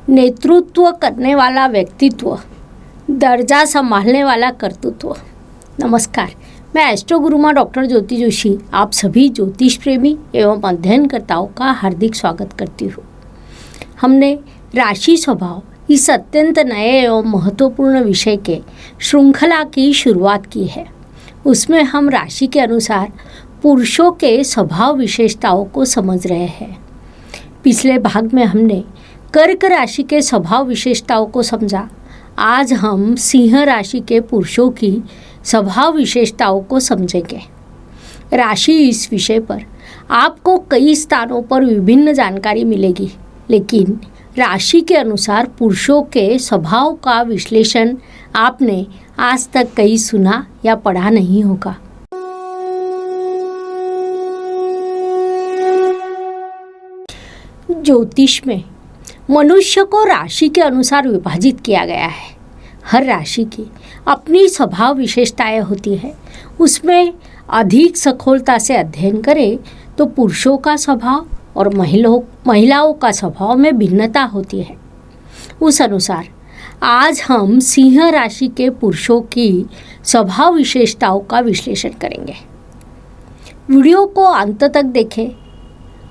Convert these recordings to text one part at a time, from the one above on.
नेतृत्व करने वाला व्यक्तित्व, दर्जा संभालने वाला कर्तृत्व। नमस्कार, मैं एस्ट्रो गुरुमा डॉक्टर ज्योति जोशी आप सभी ज्योतिष प्रेमी एवं अध्ययनकर्ताओं का हार्दिक स्वागत करती हूँ। हमने राशि स्वभाव इस अत्यंत नए एवं महत्वपूर्ण विषय के श्रृंखला की शुरुआत की है। उसमें हम राशि के अनुसार पुरुषों के स्वभाव विशेषताओं को समझ रहे हैं। पिछले भाग में हमने कर्क राशि के स्वभाव विशेषताओं को समझा। आज हम सिंह राशि के पुरुषों की स्वभाव विशेषताओं को समझेंगे। राशि इस विषय पर आपको कई स्थानों पर विभिन्न जानकारी मिलेगी, लेकिन राशि के अनुसार पुरुषों के स्वभाव का विश्लेषण आपने आज तक कहीं सुना या पढ़ा नहीं होगा। ज्योतिष में मनुष्य को राशि के अनुसार विभाजित किया गया है। हर राशि की अपनी स्वभाव विशेषताएं होती है। उसमें अधिक सखोलता से अध्ययन करें तो पुरुषों का स्वभाव और महिलाओं का स्वभाव में भिन्नता होती है। उस अनुसार आज हम सिंह राशि के पुरुषों की स्वभाव विशेषताओं का विश्लेषण करेंगे। वीडियो को अंत तक देखें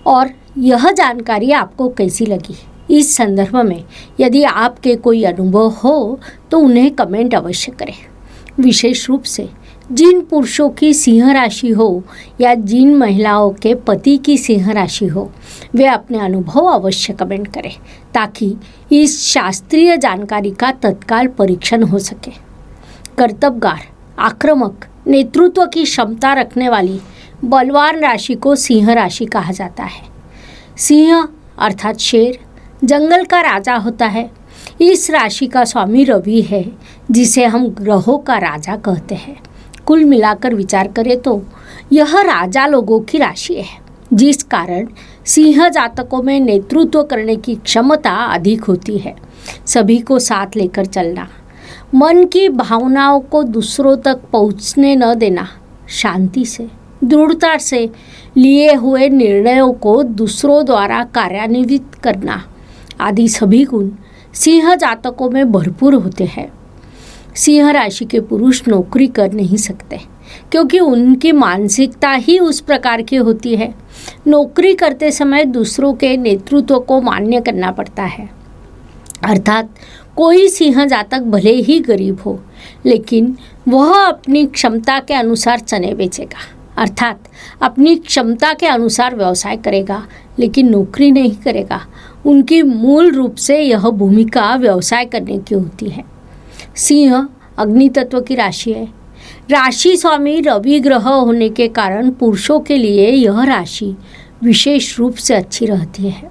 और यह जानकारी आपको कैसी लगी, इस संदर्भ में यदि आपके कोई अनुभव हो तो उन्हें कमेंट अवश्य करें। विशेष रूप से जिन पुरुषों की सिंह राशि हो या जिन महिलाओं के पति की सिंह राशि हो, वे अपने अनुभव अवश्य कमेंट करें ताकि इस शास्त्रीय जानकारी का तत्काल परीक्षण हो सके। कर्तव्यगार, आक्रामक, नेतृत्व की क्षमता रखने वाली बलवान राशि को सिंह राशि कहा जाता है। सिंह अर्थात शेर जंगल का राजा होता है। इस राशि का स्वामी रवि है, जिसे हम ग्रहों का राजा कहते हैं। कुल मिलाकर विचार करें तो यह राजा लोगों की राशि है, जिस कारण सिंह जातकों में नेतृत्व करने की क्षमता अधिक होती है। सभी को साथ लेकर चलना, मन की भावनाओं को दूसरों तक पहुंचने न देना, शांति से दृढ़ता से लिए हुए निर्णयों को दूसरों द्वारा कार्यान्वित करना आदि सभी गुण सिंह जातकों में भरपूर होते हैं। सिंह राशि के पुरुष नौकरी कर नहीं सकते क्योंकि उनकी मानसिकता ही उस प्रकार की होती है। नौकरी करते समय दूसरों के नेतृत्व को मान्य करना पड़ता है। अर्थात कोई सिंह जातक भले ही गरीब हो, लेकिन वह अपनी क्षमता के अनुसार चने बेचेगा, अर्थात अपनी क्षमता के अनुसार व्यवसाय करेगा, लेकिन नौकरी नहीं करेगा। उनकी मूल रूप से यह भूमिका व्यवसाय करने की होती है। सिंह अग्नि तत्व की राशि है। राशि स्वामी रवि ग्रह होने के कारण पुरुषों के लिए यह राशि विशेष रूप से अच्छी रहती है।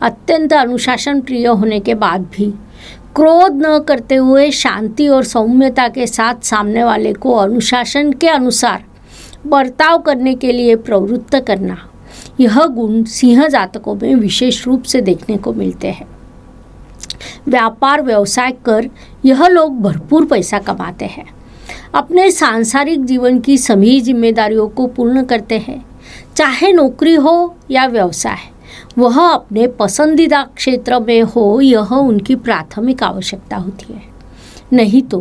अत्यंत अनुशासन प्रिय होने के बाद भी क्रोध न करते हुए शांति और सौम्यता के साथ सामने वाले को अनुशासन के अनुसार बर्ताव करने के लिए प्रवृत्त करना, यह गुण सिंह जातकों में विशेष रूप से देखने को मिलते हैं। व्यापार व्यवसाय कर यह लोग भरपूर पैसा कमाते हैं। अपने सांसारिक जीवन की सभी जिम्मेदारियों को पूर्ण करते हैं। चाहे नौकरी हो या व्यवसाय, वह अपने पसंदीदा क्षेत्र में हो, यह उनकी प्राथमिक आवश्यकता होती है। नहीं तो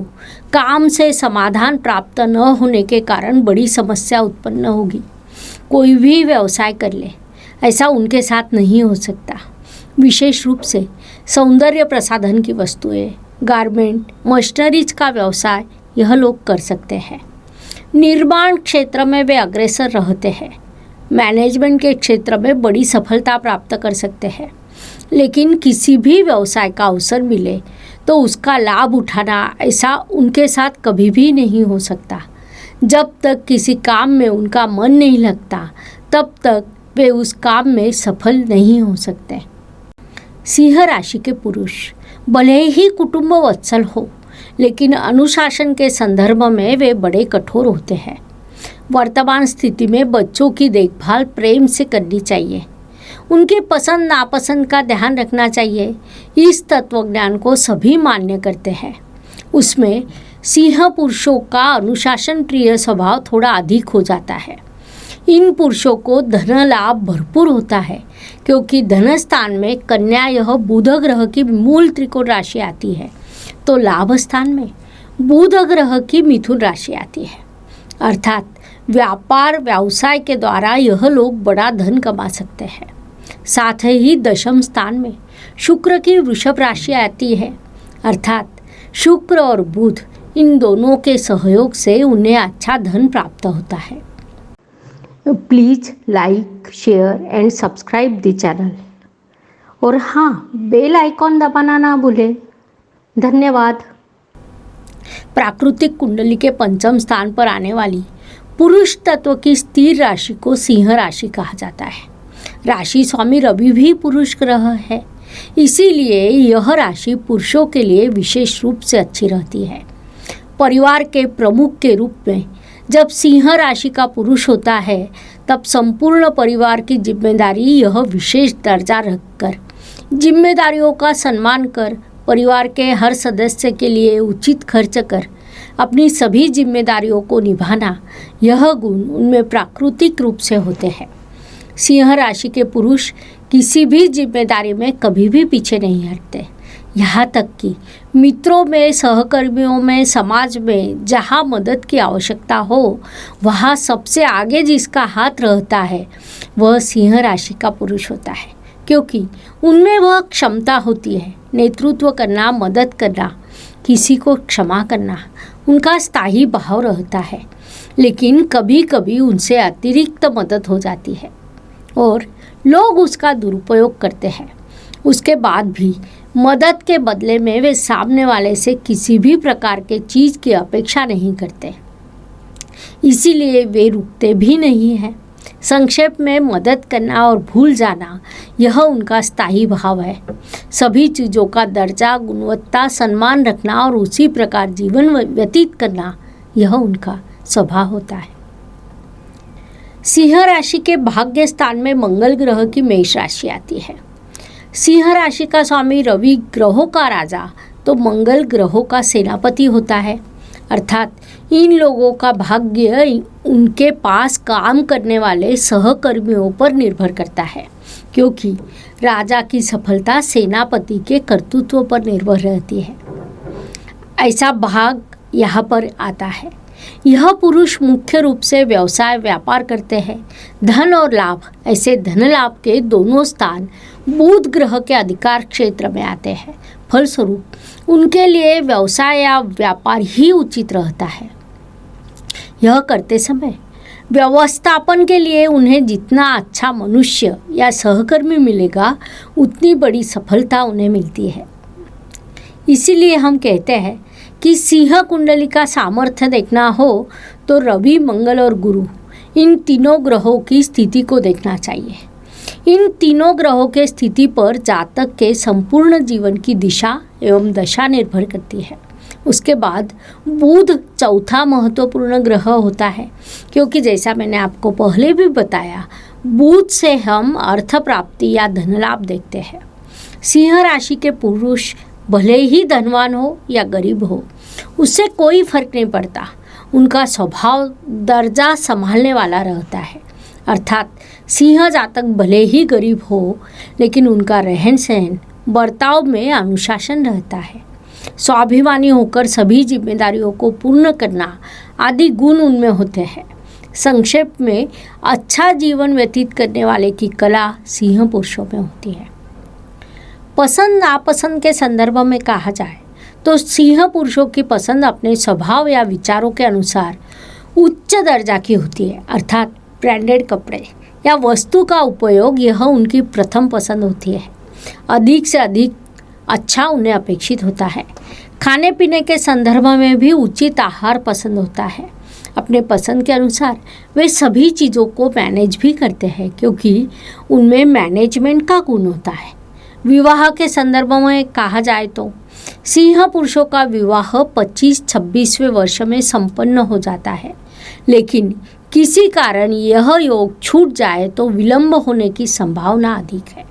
काम से समाधान प्राप्त न होने के कारण बड़ी समस्या उत्पन्न होगी। कोई भी व्यवसाय कर ले, ऐसा उनके साथ नहीं हो सकता। विशेष रूप से सौंदर्य प्रसाधन की वस्तुएं, गारमेंट, मशीनरीज का व्यवसाय यह लोग कर सकते हैं। निर्माण क्षेत्र में वे अग्रसर रहते हैं। मैनेजमेंट के क्षेत्र में बड़ी सफलता प्राप्त कर सकते हैं। लेकिन किसी भी व्यवसाय का अवसर मिले तो उसका लाभ उठाना, ऐसा उनके साथ कभी भी नहीं हो सकता। जब तक किसी काम में उनका मन नहीं लगता, तब तक वे उस काम में सफल नहीं हो सकते। सिंह राशि के पुरुष भले ही कुटुंब वत्सल हो, लेकिन अनुशासन के संदर्भ में वे बड़े कठोर होते हैं। वर्तमान स्थिति में बच्चों की देखभाल प्रेम से करनी चाहिए। उनके पसंद नापसंद का ध्यान रखना चाहिए। इस तत्वज्ञान को सभी मान्य करते हैं। उसमें सिंह पुरुषों का अनुशासन प्रिय स्वभाव थोड़ा अधिक हो जाता है। इन पुरुषों को धन लाभ भरपूर होता है क्योंकि धन स्थान में कन्या यह बुध ग्रह की मूल त्रिकोण राशि आती है, तो लाभ स्थान में बुध ग्रह की मिथुन राशि आती है। अर्थात व्यापार व्यवसाय के द्वारा यह लोग बड़ा धन कमा सकते हैं। साथ ही दशम स्थान में शुक्र की वृषभ राशि आती है, अर्थात शुक्र और बुध इन दोनों के सहयोग से उन्हें अच्छा धन प्राप्त होता है। Please like, share and subscribe the channel और हाँ, बेल आइकॉन दबाना ना भूलें। धन्यवाद। प्राकृतिक कुंडली के पंचम स्थान पर आने वाली पुरुष तत्व की स्थिर राशि को सिंह राशि कहा जाता है। राशि स्वामी रवि भी पुरुष ग्रह है, इसीलिए यह राशि पुरुषों के लिए विशेष रूप से अच्छी रहती है। परिवार के प्रमुख के रूप में जब सिंह राशि का पुरुष होता है, तब संपूर्ण परिवार की जिम्मेदारी यह विशेष दर्जा रखकर जिम्मेदारियों का सम्मान कर परिवार के हर सदस्य के लिए उचित खर्च कर अपनी सभी जिम्मेदारियों को निभाना, यह गुण उनमें प्राकृतिक रूप से होते हैं। सिंह राशि के पुरुष किसी भी जिम्मेदारी में कभी भी पीछे नहीं हटते। यहाँ तक कि मित्रों में, सहकर्मियों में, समाज में जहाँ मदद की आवश्यकता हो, वहाँ सबसे आगे जिसका हाथ रहता है वह सिंह राशि का पुरुष होता है, क्योंकि उनमें वह क्षमता होती है। नेतृत्व करना, मदद करना, किसी को क्षमा करना उनका स्थायी भाव रहता है। लेकिन कभी कभी उनसे अतिरिक्त मदद हो जाती है और लोग उसका दुरुपयोग करते हैं। उसके बाद भी मदद के बदले में वे सामने वाले से किसी भी प्रकार के चीज़ की अपेक्षा नहीं करते, इसीलिए वे रुकते भी नहीं हैं। संक्षेप में, मदद करना और भूल जाना यह उनका स्थायी भाव है। सभी चीज़ों का दर्जा, गुणवत्ता, सम्मान रखना और उसी प्रकार जीवन व्यतीत करना यह उनका स्वभाव होता है। सिंह राशि के भाग्य स्थान में मंगल ग्रह की मेष राशि आती है। सिंह राशि का स्वामी रवि ग्रहों का राजा तो मंगल ग्रहों का सेनापति होता है। अर्थात इन लोगों का भाग्य उनके पास काम करने वाले सहकर्मियों पर निर्भर करता है, क्योंकि राजा की सफलता सेनापति के कर्तृत्व पर निर्भर रहती है। ऐसा भाग यहाँ पर आता है। यह पुरुष मुख्य रूप से व्यवसाय व्यापार करते हैं। धन और लाभ, ऐसे धन लाभ के दोनों स्थान बुध ग्रह के अधिकार क्षेत्र में आते हैं। फलस्वरूप उनके लिए व्यवसाय या व्यापार ही उचित रहता है। यह करते समय व्यवस्थापन के लिए उन्हें जितना अच्छा मनुष्य या सहकर्मी मिलेगा, उतनी बड़ी सफलता उन्हें मिलती है। इसीलिए हम कहते हैं कि सिंह कुंडली का सामर्थ्य देखना हो तो रवि, मंगल और गुरु, इन तीनों ग्रहों की स्थिति को देखना चाहिए। इन तीनों ग्रहों के स्थिति पर जातक के संपूर्ण जीवन की दिशा एवं दशा निर्भर करती है। उसके बाद बुध चौथा महत्वपूर्ण ग्रह होता है, क्योंकि जैसा मैंने आपको पहले भी बताया, बुध से हम अर्थ प्राप्ति या धन लाभ देखते हैं। सिंह राशि के पुरुष भले ही धनवान हो या गरीब हो, उससे कोई फर्क नहीं पड़ता। उनका स्वभाव दर्जा संभालने वाला रहता है। अर्थात सिंह जातक भले ही गरीब हो, लेकिन उनका रहन सहन, बर्ताव में अनुशासन रहता है। स्वाभिमानी होकर सभी जिम्मेदारियों को पूर्ण करना आदि गुण उनमें होते हैं। संक्षेप में, अच्छा जीवन व्यतीत करने वाले की कला सिंह पुरुषों में होती है। पसंद नापसंद के संदर्भ में कहा जाए तो सिंह पुरुषों की पसंद अपने स्वभाव या विचारों के अनुसार उच्च दर्जा की होती है। अर्थात ब्रांडेड कपड़े या वस्तु का उपयोग यह उनकी प्रथम पसंद होती है। अधिक से अधिक अच्छा उन्हें अपेक्षित होता है। खाने पीने के संदर्भ में भी उचित आहार पसंद होता है। अपने पसंद के अनुसार वे सभी चीज़ों को मैनेज भी करते हैं, क्योंकि उनमें मैनेजमेंट का गुण होता है। विवाह के संदर्भ में कहा जाए तो सिंह पुरुषों का विवाह 25-26वें वर्ष में संपन्न हो जाता है, लेकिन किसी कारण यह योग छूट जाए तो विलंब होने की संभावना अधिक है,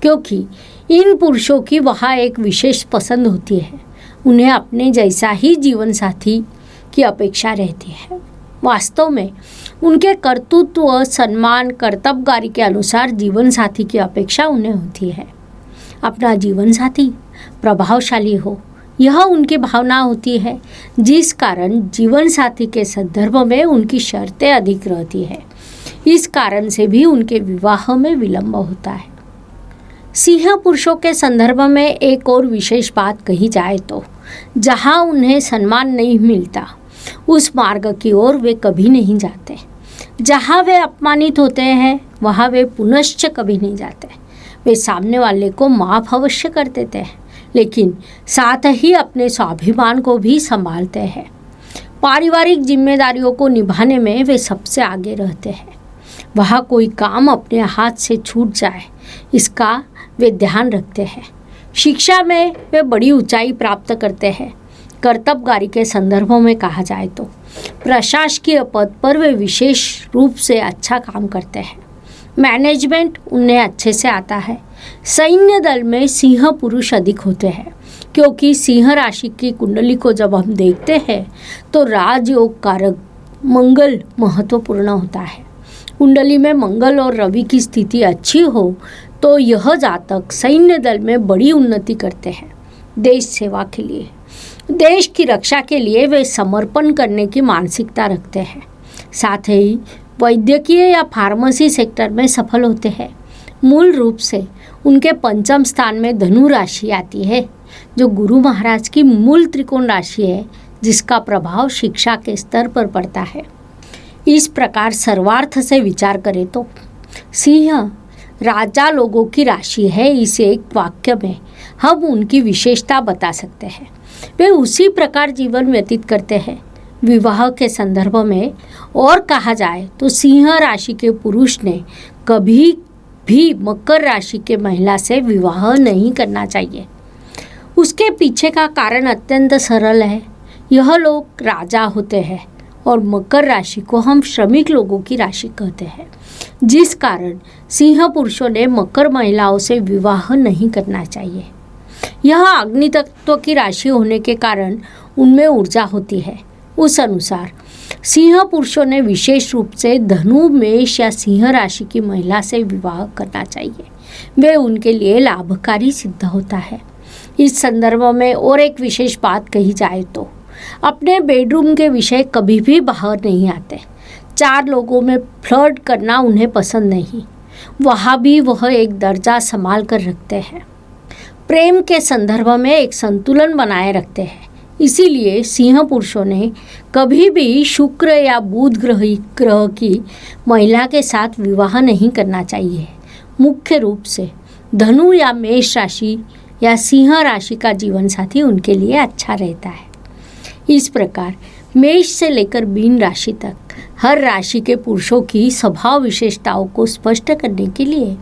क्योंकि इन पुरुषों की वहाँ एक विशेष पसंद होती है। उन्हें अपने जैसा ही जीवन साथी की अपेक्षा रहती है। वास्तव में उनके कर्तृत्व, सम्मान, कर्तव्यगारी के अनुसार जीवन साथी की अपेक्षा उन्हें होती है। अपना जीवन साथी प्रभावशाली हो, यह उनकी भावना होती है, जिस कारण जीवन साथी के संदर्भ में उनकी शर्तें अधिक रहती है। इस कारण से भी उनके विवाह में विलंब होता है। सिंह पुरुषों के संदर्भ में एक और विशेष बात कही जाए तो जहाँ उन्हें सम्मान नहीं मिलता, उस मार्ग की ओर वे कभी नहीं जाते। जहाँ वे अपमानित होते हैं, वहाँ वे पुनश्च कभी नहीं जाते। वे सामने वाले को माफ अवश्य कर देते हैं, लेकिन साथ ही अपने स्वाभिमान को भी संभालते हैं। पारिवारिक जिम्मेदारियों को निभाने में वे सबसे आगे रहते हैं। वहाँ कोई काम अपने हाथ से छूट जाए, इसका वे ध्यान रखते हैं। शिक्षा में वे बड़ी ऊंचाई प्राप्त करते हैं। कर्तव्यगारी के संदर्भों में कहा जाए तो प्रशासकीय पद पर वे विशेष रूप से अच्छा काम करते हैं। मैनेजमेंट उन्हें अच्छे से आता है। सैन्य दल में सिंह पुरुष अधिक होते हैं, क्योंकि सिंह राशि की कुंडली को जब हम देखते हैं तो राजयोग कारक मंगल महत्वपूर्ण होता है। कुंडली में मंगल और रवि की स्थिति अच्छी हो तो यह जातक सैन्य दल में बड़ी उन्नति करते हैं। देश सेवा के लिए, देश की रक्षा के लिए वे समर्पण करने की मानसिकता रखते हैं। साथ ही वैद्यकीय या फार्मेसी सेक्टर में सफल होते हैं। मूल रूप से उनके पंचम स्थान में धनु राशि आती है, जो गुरु महाराज की मूल त्रिकोण राशि है, जिसका प्रभाव शिक्षा के स्तर पर पड़ता है। इस प्रकार सर्वार्थ से विचार करें तो सिंह राजा लोगों की राशि है। इस एक वाक्य में हम उनकी विशेषता बता सकते हैं। वे उसी प्रकार जीवन व्यतीत करते हैं। विवाह के संदर्भ में और कहा जाए तो सिंह राशि के पुरुष ने कभी भी मकर राशि के महिला से विवाह नहीं करना चाहिए। उसके पीछे का कारण अत्यंत सरल है। यह लोग राजा होते हैं और मकर राशि को हम श्रमिक लोगों की राशि कहते हैं, जिस कारण सिंह पुरुषों ने मकर महिलाओं से विवाह नहीं करना चाहिए। यह अग्नि तत्व की राशि होने के कारण उनमें ऊर्जा होती है। उस अनुसार सिंह पुरुषों ने विशेष रूप से धनु, मेष या सिंह राशि की महिला से विवाह करना चाहिए। वे उनके लिए लाभकारी सिद्ध होता है। इस संदर्भ में और एक विशेष बात कही जाए तो अपने बेडरूम के विषय कभी भी बाहर नहीं आते। 4 लोगों में फ्लर्ट करना उन्हें पसंद नहीं। वहाँ भी वह एक दर्जा संभाल कर रखते हैं। प्रेम के संदर्भ में एक संतुलन बनाए रखते हैं। इसीलिए सिंह पुरुषों ने कभी भी शुक्र या बुध ग्रह की महिला के साथ विवाह नहीं करना चाहिए। मुख्य रूप से धनु या मेष राशि या सिंह राशि का जीवन साथी उनके लिए अच्छा रहता है। इस प्रकार मेष से लेकर मीन राशि तक हर राशि के पुरुषों की स्वभाव विशेषताओं को स्पष्ट करने के लिए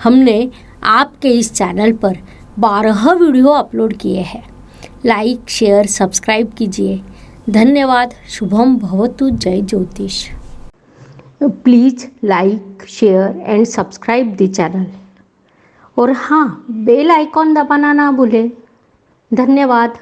हमने आपके इस चैनल पर 12 वीडियो अपलोड किए हैं। लाइक, शेयर, सब्सक्राइब कीजिए। धन्यवाद। शुभम भवतु। जय ज्योतिष। Please like, share and subscribe the channel. और हाँ, बेल आइकॉन दबाना ना भूलें। धन्यवाद।